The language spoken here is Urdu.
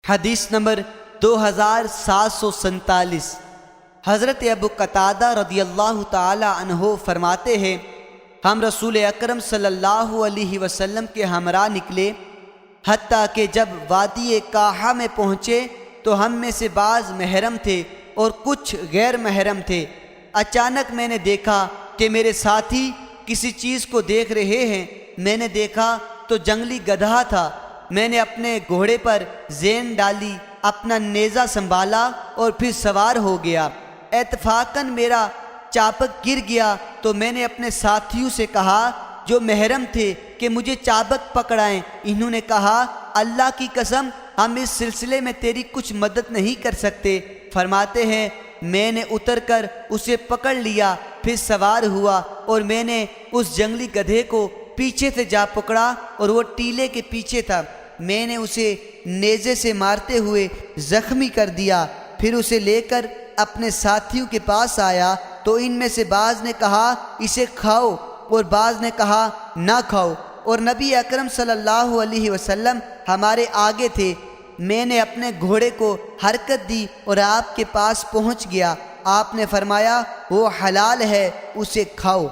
حدیث نمبر 2747۔ حضرت ابو قتادہ رضی اللہ تعالی عنہ فرماتے ہیں، ہم رسول اکرم صلی اللہ علیہ وسلم کے ہمراہ نکلے، حتیٰ کہ جب وادی کاہا میں پہنچے تو ہم میں سے بعض محرم تھے اور کچھ غیر محرم تھے۔ اچانک میں نے دیکھا کہ میرے ساتھی کسی چیز کو دیکھ رہے ہیں۔ میں نے دیکھا تو جنگلی گدھا تھا۔ میں نے اپنے گھوڑے پر زین ڈالی، اپنا نیزہ سنبھالا اور پھر سوار ہو گیا۔ اتفاقاً میرا چابک گر گیا تو میں نے اپنے ساتھیوں سے کہا جو محرم تھے کہ مجھے چابک پکڑائیں۔ انہوں نے کہا اللہ کی قسم ہم اس سلسلے میں تیری کچھ مدد نہیں کر سکتے۔ فرماتے ہیں میں نے اتر کر اسے پکڑ لیا، پھر سوار ہوا اور میں نے اس جنگلی گدھے کو پیچھے سے جا پکڑا اور وہ ٹیلے کے پیچھے تھا۔ میں نے اسے نیزے سے مارتے ہوئے زخمی کر دیا، پھر اسے لے کر اپنے ساتھیوں کے پاس آیا تو ان میں سے بعض نے کہا اسے کھاؤ اور بعض نے کہا نہ کھاؤ، اور نبی اکرم صلی اللہ علیہ وسلم ہمارے آگے تھے۔ میں نے اپنے گھوڑے کو حرکت دی اور آپ کے پاس پہنچ گیا۔ آپ نے فرمایا وہ حلال ہے، اسے کھاؤ۔